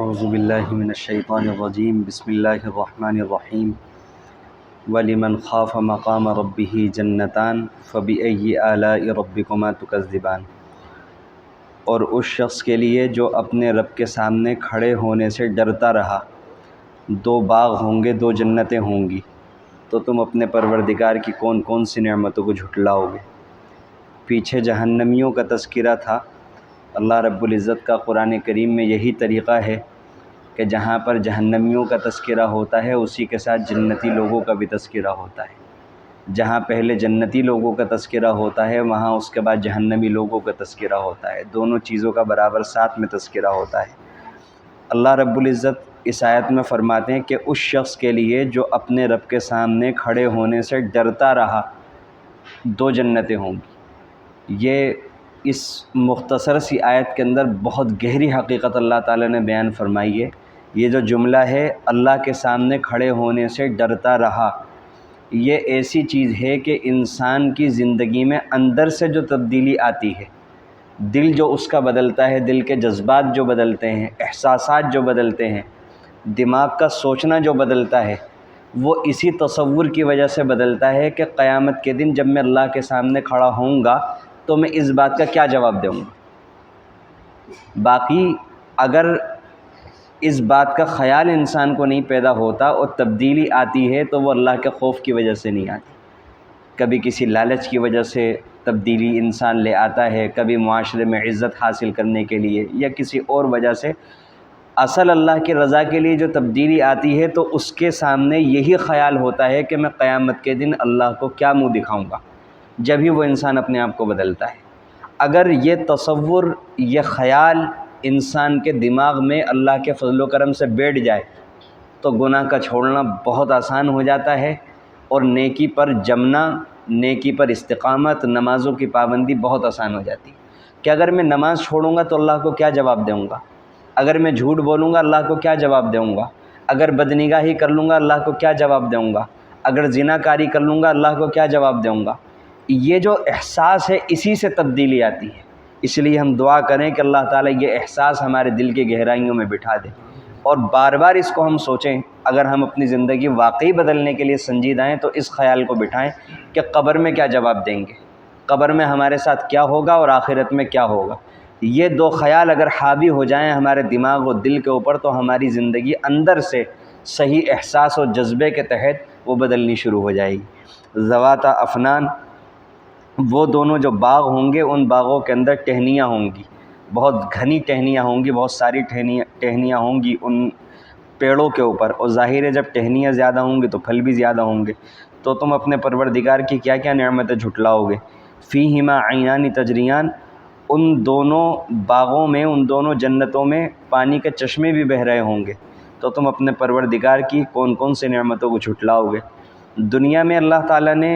اعوذ باللہ من الشیطان الرجیم بسم اللہ الرحمن الرحیم وَلِمَنْ خَافَ مَقَامَ رَبِّهِ جَنَّتَانِ فَبِأَيِّ آلَاءِ رَبِّكُمَا تُكَذِّبَانِ۔ اور اس شخص کے لیے جو اپنے رب کے سامنے کھڑے ہونے سے ڈرتا رہا، دو باغ ہوں گے، دو جنتیں ہوں گی، تو تم اپنے پروردگار کی کون کون سی نعمتوں کو جھٹلاؤ گے۔ پیچھے جہنمیوں کا تذکرہ تھا۔ اللہ رب العزت کا قرآن کریم میں یہی طریقہ ہے کہ جہاں پر جہنمیوں کا تذکرہ ہوتا ہے اسی کے ساتھ جنتی لوگوں کا بھی تذکرہ ہوتا ہے۔ جہاں پہلے جنتی لوگوں کا تذکرہ ہوتا ہے وہاں اس کے بعد جہنمی لوگوں کا تذکرہ ہوتا ہے، دونوں چیزوں کا برابر ساتھ میں تذکرہ ہوتا ہے۔ اللہ رب العزت اس آیت میں فرماتے ہیں کہ اس شخص کے لیے جو اپنے رب کے سامنے کھڑے ہونے سے ڈرتا رہا، دو جنتیں ہوں گی۔ یہ اس مختصر سی آیت کے اندر بہت گہری حقیقت اللہ تعالیٰ نے بیان فرمائی ہے۔ یہ جو جملہ ہے، اللہ کے سامنے کھڑے ہونے سے ڈرتا رہا، یہ ایسی چیز ہے کہ انسان کی زندگی میں اندر سے جو تبدیلی آتی ہے، دل جو اس کا بدلتا ہے، دل کے جذبات جو بدلتے ہیں، احساسات جو بدلتے ہیں، دماغ کا سوچنا جو بدلتا ہے، وہ اسی تصور کی وجہ سے بدلتا ہے کہ قیامت کے دن جب میں اللہ کے سامنے کھڑا ہوں گا تو میں اس بات کا کیا جواب دوں گا۔ باقی اگر اس بات کا خیال انسان کو نہیں پیدا ہوتا اور تبدیلی آتی ہے تو وہ اللہ کے خوف کی وجہ سے نہیں آتی۔ کبھی کسی لالچ کی وجہ سے تبدیلی انسان لے آتا ہے، کبھی معاشرے میں عزت حاصل کرنے کے لیے یا کسی اور وجہ سے۔ اصل اللہ کی رضا کے لیے جو تبدیلی آتی ہے تو اس کے سامنے یہی خیال ہوتا ہے کہ میں قیامت کے دن اللہ کو کیا منہ دکھاؤں گا، جب ہی وہ انسان اپنے آپ کو بدلتا ہے۔ اگر یہ تصور، یہ خیال انسان کے دماغ میں اللہ کے فضل و کرم سے بیٹھ جائے تو گناہ کا چھوڑنا بہت آسان ہو جاتا ہے اور نیکی پر جمنا، نیکی پر استقامت، نمازوں کی پابندی بہت آسان ہو جاتی ہے۔ کہ اگر میں نماز چھوڑوں گا تو اللہ کو کیا جواب دوں گا، اگر میں جھوٹ بولوں گا اللہ کو کیا جواب دوں گا، اگر بدنگاہی کر لوں گا اللہ کو کیا جواب دوں گا، اگر زنا کاری کر لوں گا اللہ کو کیا جواب دوں گا۔ یہ جو احساس ہے اسی سے تبدیلی آتی ہے۔ اس لیے ہم دعا کریں کہ اللہ تعالیٰ یہ احساس ہمارے دل کے گہرائیوں میں بٹھا دے اور بار بار اس کو ہم سوچیں۔ اگر ہم اپنی زندگی واقعی بدلنے کے لیے سنجیدہ ہیں تو اس خیال کو بٹھائیں کہ قبر میں کیا جواب دیں گے، قبر میں ہمارے ساتھ کیا ہوگا اور آخرت میں کیا ہوگا۔ یہ دو خیال اگر حاوی ہو جائیں ہمارے دماغ و دل کے اوپر تو ہماری زندگی اندر سے صحیح احساس و جذبے کے تحت وہ بدلنی شروع ہو جائے گی۔ ذواتا افنان، وہ دونوں جو باغ ہوں گے ان باغوں کے اندر ٹہنیاں ہوں گی، بہت گھنی ٹہنیاں ہوں گی، بہت ساری ٹہنیاں ہوں گی ان پیڑوں کے اوپر، اور ظاہر ہے جب ٹہنیاں زیادہ ہوں گی تو پھل بھی زیادہ ہوں گے، تو تم اپنے پروردگار کی کیا کیا نعمتیں جھٹلاؤ گے۔ فیہما عینان تجریان، ان دونوں باغوں میں، ان دونوں جنتوں میں پانی کے چشمے بھی بہہ رہے ہوں گے، تو تم اپنے پروردگار کی کون کون سے نعمتوں کو جھٹلاؤ گے۔ دنیا میں اللہ تعالیٰ نے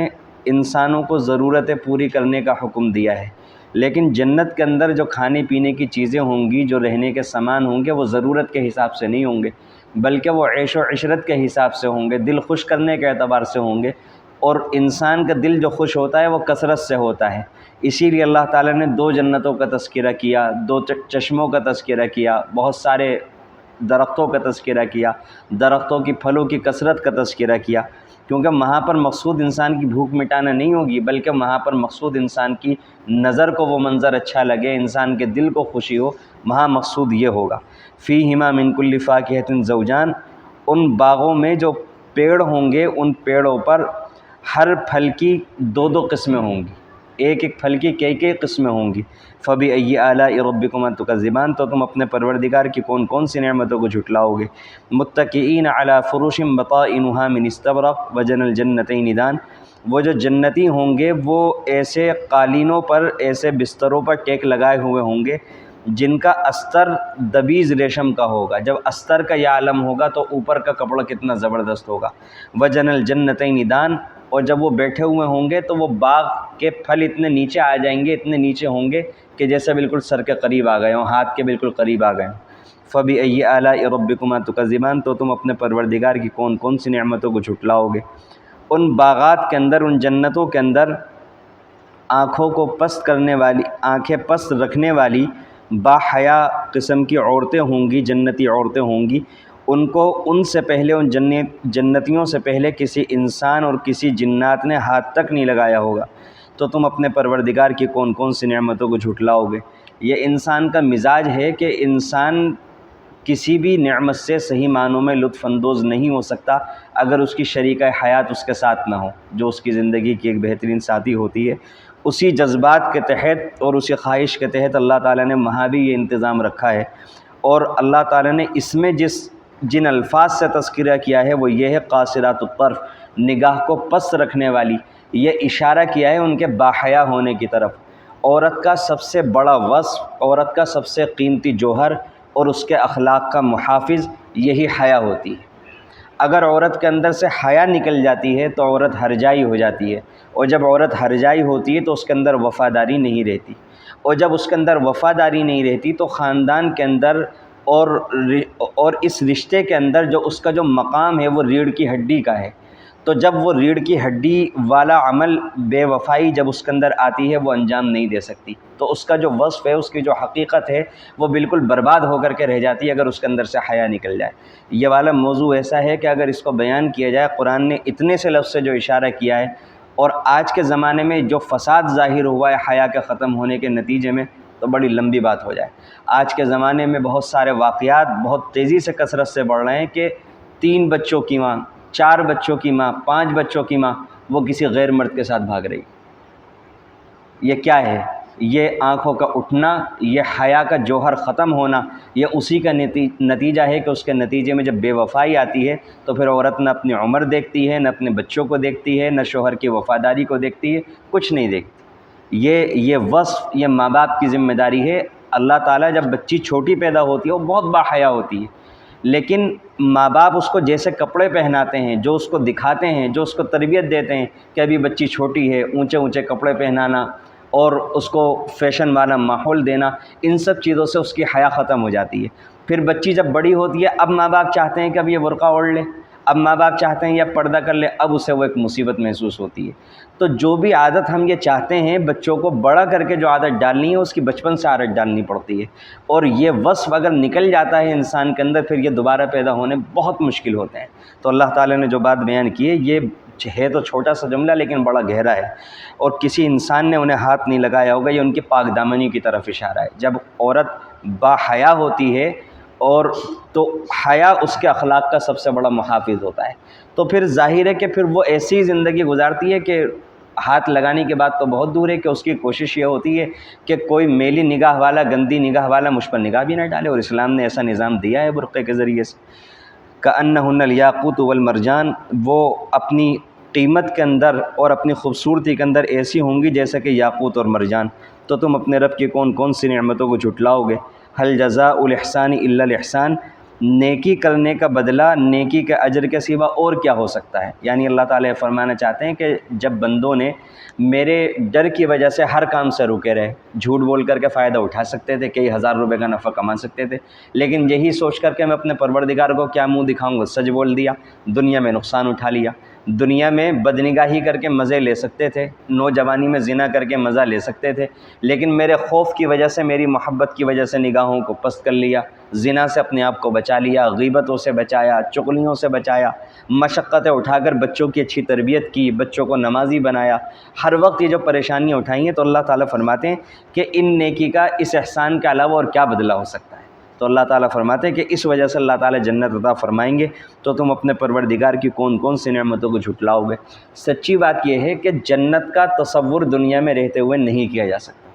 انسانوں کو ضرورتیں پوری کرنے کا حکم دیا ہے، لیکن جنت کے اندر جو کھانے پینے کی چیزیں ہوں گی، جو رہنے کے سامان ہوں گے، وہ ضرورت کے حساب سے نہیں ہوں گے بلکہ وہ عیش و عشرت کے حساب سے ہوں گے، دل خوش کرنے کے اعتبار سے ہوں گے، اور انسان کا دل جو خوش ہوتا ہے وہ کثرت سے ہوتا ہے۔ اسی لیے اللہ تعالیٰ نے دو جنتوں کا تذکرہ کیا، دو چشموں کا تذکرہ کیا، بہت سارے درختوں کا تذکرہ کیا، درختوں کی پھلوں کی کثرت کا تذکرہ کیا، کیونکہ وہاں پر مقصود انسان کی بھوک مٹانا نہیں ہوگی بلکہ وہاں پر مقصود انسان کی نظر کو وہ منظر اچھا لگے، انسان کے دل کو خوشی ہو، وہاں مقصود یہ ہوگا۔ فیہما من کل فاکہۃ زوجان، ان باغوں میں جو پیڑ ہوں گے ان پیڑوں پر ہر پھل کی دو دو قسمیں ہوں گی، ایک ایک پھل کی کئی کئی قسمیں ہوں گی۔ فَبِأَيِّ آلَاءِ رَبِّكُمَا تُكَذِّبَانِ، تو تم اپنے پروردگار کی کون کون سی نعمتوں کو جھٹلاؤ گے۔ مُتَّكِئِينَ عَلَىٰ فُرُشٍ بَطَائِنُهَا مِنْ اسْتَبْرَقٍ وَجَنَى الْجَنَّتَيْنِ دَانٍ، وہ جو جنتی ہوں گے وہ ایسے قالینوں پر، ایسے بستروں پر ٹیک لگائے ہوئے ہوں گے جن کا استر دبیز ریشم کا ہوگا۔ جب استر کا یہ عالم ہوگا تو اوپر کا کپڑا کتنا زبردست ہوگا۔ وَجَنَى الْجَنَّتَيْنِ دَانٍ، اور جب وہ بیٹھے ہوئے ہوں گے تو وہ باغ کے پھل اتنے نیچے آ جائیں گے، اتنے نیچے ہوں گے کہ جیسے بالکل سر کے قریب آ گئے ہوں، ہاتھ کے بالکل قریب آ گئے ہوں۔ فَبِأَيِّ آلَاءِ رَبِّكُمَا تُكَذِّبَانِ، تو تم اپنے پروردگار کی کون کون سی نعمتوں کو جھٹلاؤ گے۔ ان باغات کے اندر، ان جنتوں کے اندر آنکھوں کو پست کرنے والی، آنکھیں پست رکھنے والی باحیا قسم کی عورتیں ہوں گی، جنتی عورتیں ہوں گی، ان کو ان سے پہلے، ان جنتیوں سے پہلے کسی انسان اور کسی جنات نے ہاتھ تک نہیں لگایا ہوگا، تو تم اپنے پروردگار کی کون کون سی نعمتوں کو جھٹلاؤ گے؟ یہ انسان کا مزاج ہے کہ انسان کسی بھی نعمت سے صحیح معنوں میں لطف اندوز نہیں ہو سکتا اگر اس کی شریکہ حیات اس کے ساتھ نہ ہو، جو اس کی زندگی کی ایک بہترین ساتھی ہوتی ہے۔ اسی جذبات کے تحت اور اسی خواہش کے تحت اللہ تعالیٰ نے وہاں بھی یہ انتظام رکھا ہے، اور اللہ تعالیٰ نے اس میں جن الفاظ سے تذکرہ کیا ہے وہ یہ ہے قاصرات الطرف، نگاہ کو پست رکھنے والی، یہ اشارہ کیا ہے ان کے باحیا ہونے کی طرف۔ عورت کا سب سے بڑا وصف، عورت کا سب سے قیمتی جوہر اور اس کے اخلاق کا محافظ یہی حیا ہوتی ہے۔ اگر عورت کے اندر سے حیا نکل جاتی ہے تو عورت ہرجائی ہو جاتی ہے، اور جب عورت ہرجائی ہوتی ہے تو اس کے اندر وفاداری نہیں رہتی، اور جب اس کے اندر وفاداری نہیں رہتی تو خاندان کے اندر اور اس رشتے کے اندر جو اس کا جو مقام ہے وہ ریڑھ کی ہڈی کا ہے، تو جب وہ ریڑھ کی ہڈی والا عمل، بے وفائی جب اس کے اندر آتی ہے وہ انجام نہیں دے سکتی، تو اس کا جو وصف ہے، اس کی جو حقیقت ہے وہ بالکل برباد ہو کر کے رہ جاتی ہے اگر اس کے اندر سے حیا نکل جائے۔ یہ والا موضوع ایسا ہے کہ اگر اس کو بیان کیا جائے، قرآن نے اتنے سے لفظ سے جو اشارہ کیا ہے، اور آج کے زمانے میں جو فساد ظاہر ہوا ہے حیا کے ختم ہونے کے نتیجے میں، تو بڑی لمبی بات ہو جائے۔ آج کے زمانے میں بہت سارے واقعات بہت تیزی سے کثرت سے بڑھ رہے ہیں کہ 3 بچوں کی ماں، 4 بچوں کی ماں، 5 بچوں کی ماں وہ کسی غیر مرد کے ساتھ بھاگ رہی۔ یہ کیا ہے؟ یہ آنکھوں کا اٹھنا، یہ حیا کا جوہر ختم ہونا، یہ اسی کا نتیجہ ہے کہ اس کے نتیجے میں جب بے وفائی آتی ہے تو پھر عورت نہ اپنی عمر دیکھتی ہے، نہ اپنے بچوں کو دیکھتی ہے، نہ شوہر کی وفاداری کو دیکھتی ہے، کچھ نہیں دیکھتی۔ یہ وصف یہ ماں باپ کی ذمہ داری ہے۔ اللہ تعالیٰ جب بچی چھوٹی پیدا ہوتی ہے وہ بہت باحیا ہوتی ہے، لیکن ماں باپ اس کو جیسے کپڑے پہناتے ہیں، جو اس کو دکھاتے ہیں، جو اس کو تربیت دیتے ہیں کہ ابھی بچی چھوٹی ہے، اونچے اونچے کپڑے پہنانا اور اس کو فیشن والا ماحول دینا، ان سب چیزوں سے اس کی حیا ختم ہو جاتی ہے۔ پھر بچی جب بڑی ہوتی ہے، اب ماں باپ چاہتے ہیں کہ اب یہ برقع اوڑھ لے، اب ماں باپ چاہتے ہیں یہ پردہ کر لے، اب اسے وہ ایک مصیبت محسوس ہوتی ہے۔ تو جو بھی عادت ہم یہ چاہتے ہیں بچوں کو بڑا کر کے جو عادت ڈالنی ہے، اس کی بچپن سے عادت ڈالنی پڑتی ہے، اور یہ وصف اگر نکل جاتا ہے انسان کے اندر، پھر یہ دوبارہ پیدا ہونے بہت مشکل ہوتے ہیں۔ تو اللہ تعالیٰ نے جو بات بیان کی ہے، یہ ہے تو چھوٹا سا جملہ لیکن بڑا گہرا ہے، اور کسی انسان نے انہیں ہاتھ نہیں لگایا ہوگا، یہ ان کی پاک دامنی کی طرف اشارہ ہے۔ جب عورت باحیا ہوتی ہے اور تو حیا اس کے اخلاق کا سب سے بڑا محافظ ہوتا ہے، تو پھر ظاہر ہے کہ پھر وہ ایسی زندگی گزارتی ہے کہ ہاتھ لگانے کی بات تو بہت دور ہے، کہ اس کی کوشش یہ ہوتی ہے کہ کوئی میلی نگاہ والا، گندی نگاہ والا مجھ پر نگاہ بھی نہ ڈالے، اور اسلام نے ایسا نظام دیا ہے برقعے کے ذریعے سے۔ کأنہن الیاقوت والمرجان، وہ اپنی قیمت کے اندر اور اپنی خوبصورتی کے اندر ایسی ہوں گی جیسے کہ یاقوت اور مرجان۔ تو تم اپنے رب کی کون کون سی نعمتوں کو جھٹلاؤ گے؟ هل جزاء الاحسان الا الاحسان، نیکی کرنے کا بدلہ نیکی کے اجر کے سوا اور کیا ہو سکتا ہے؟ یعنی اللہ تعالیٰ فرمانا چاہتے ہیں کہ جب بندوں نے میرے ڈر کی وجہ سے ہر کام سے رکے رہے، جھوٹ بول کر کے فائدہ اٹھا سکتے تھے، کئی ہزار روپے کا نفع کما سکتے تھے، لیکن یہی سوچ کر کے میں اپنے پروردگار کو کیا منہ دکھاؤں گا، سچ بول دیا، دنیا میں نقصان اٹھا لیا۔ دنیا میں بدنگاہی کر کے مزے لے سکتے تھے، نوجوانی میں زنا کر کے مزہ لے سکتے تھے، لیکن میرے خوف کی وجہ سے، میری محبت کی وجہ سے نگاہوں کو پست کر لیا، زنا سے اپنے آپ کو بچا لیا، غیبتوں سے بچایا، چغلیوں سے بچایا، مشقتیں اٹھا کر بچوں کی اچھی تربیت کی، بچوں کو نمازی بنایا، ہر وقت یہ جو پریشانیاں اٹھائی ہیں، تو اللہ تعالیٰ فرماتے ہیں کہ ان نیکی کا، اس احسان کے علاوہ اور کیا بدلہ ہو سکتا ہے؟ تو اللہ تعالیٰ فرماتے ہیں کہ اس وجہ سے اللہ تعالیٰ جنت عطا فرمائیں گے، تو تم اپنے پروردگار کی کون کون سی نعمتوں کو جھٹلاؤ گے؟ سچی بات یہ ہے کہ جنت کا تصور دنیا میں رہتے ہوئے نہیں کیا جا سکتا۔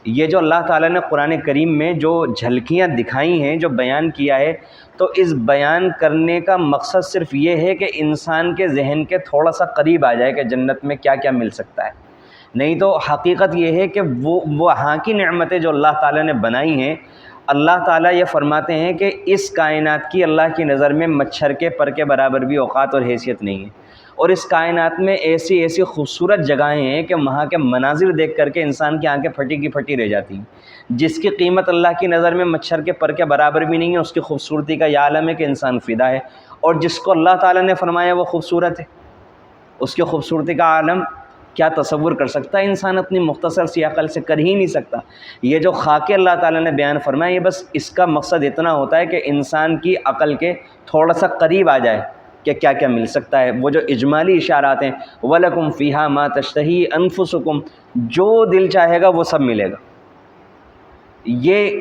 یہ جو اللہ تعالیٰ نے قرآن کریم میں جو جھلکیاں دکھائی ہیں، جو بیان کیا ہے، تو اس بیان کرنے کا مقصد صرف یہ ہے کہ انسان کے ذہن کے تھوڑا سا قریب آ جائے کہ جنت میں کیا کیا مل سکتا ہے، نہیں تو حقیقت یہ ہے کہ وہ وہاں کی نعمتیں جو اللہ تعالیٰ نے بنائی ہیں، اللہ تعالیٰ یہ فرماتے ہیں کہ اس کائنات کی اللہ کی نظر میں مچھر کے پر کے برابر بھی اوقات اور حیثیت نہیں ہے، اور اس کائنات میں ایسی ایسی خوبصورت جگہیں ہیں کہ وہاں کے مناظر دیکھ کر کے انسان کی آنکھیں پھٹی کی پھٹی رہ جاتی ہیں، جس کی قیمت اللہ کی نظر میں مچھر کے پر کے برابر بھی نہیں ہے، اس کی خوبصورتی کا یہ عالم ہے کہ انسان فدا ہے، اور جس کو اللہ تعالیٰ نے فرمایا وہ خوبصورت ہے، اس کی خوبصورتی کا عالم کیا تصور کر سکتا ہے انسان اپنی مختصر سی عقل سے؟ کر ہی نہیں سکتا۔ یہ جو خاکے اللہ تعالیٰ نے بیان فرمایا، یہ بس اس کا مقصد اتنا ہوتا ہے کہ انسان کی عقل کے تھوڑا سا قریب آ جائے کہ کیا کیا مل سکتا ہے۔ وہ جو اجمالی اشارات ہیں، وَلَكُمْ فِيهَا مَا تَشْتَهِي أَنفُسُكُمْ، جو دل چاہے گا وہ سب ملے گا۔ یہ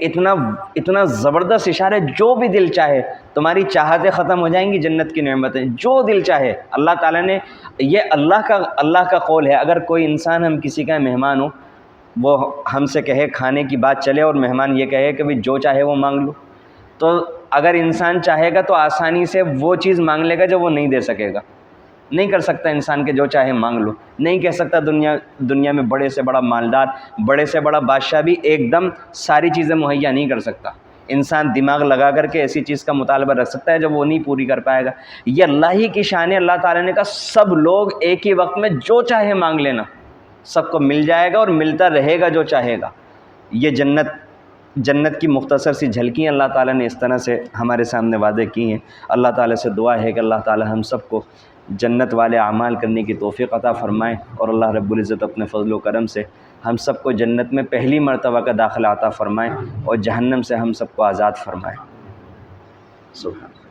اتنا زبردست اشارہ ہے، جو بھی دل چاہے، تمہاری چاہتیں ختم ہو جائیں گی، جنت کی نعمتیں جو دل چاہے اللہ تعالیٰ نے، یہ اللہ کا قول ہے۔ اگر کوئی انسان، ہم کسی کا مہمان ہو، وہ ہم سے کہے کھانے کی بات چلے اور مہمان یہ کہے کہ جو چاہے وہ مانگ لو، تو اگر انسان چاہے گا تو آسانی سے وہ چیز مانگ لے گا جو وہ نہیں دے سکے گا۔ نہیں کر سکتا انسان کے جو چاہے مانگ لو، نہیں کہہ سکتا دنیا میں بڑے سے بڑا مالدار، بڑے سے بڑا بادشاہ بھی ایک دم ساری چیزیں مہیا نہیں کر سکتا۔ انسان دماغ لگا کر کے ایسی چیز کا مطالبہ رکھ سکتا ہے جو وہ نہیں پوری کر پائے گا۔ یہ اللہ ہی کی شان ہے۔ اللہ تعالیٰ نے کہا سب لوگ ایک ہی وقت میں جو چاہے مانگ لینا، سب کو مل جائے گا اور ملتا رہے گا جو چاہے گا۔ یہ جنت کی مختصر سی جھلکیاں اللہ تعالیٰ نے اس طرح سے ہمارے سامنے وعدے کی ہیں۔ اللہ تعالیٰ سے دعا ہے کہ اللہ تعالیٰ ہم سب کو جنت والے اعمال کرنے کی توفیق عطا فرمائے، اور اللہ رب العزت اپنے فضل و کرم سے ہم سب کو جنت میں پہلی مرتبہ کا داخلہ عطا فرمائے، اور جہنم سے ہم سب کو آزاد فرمائے۔ سبحان اللہ۔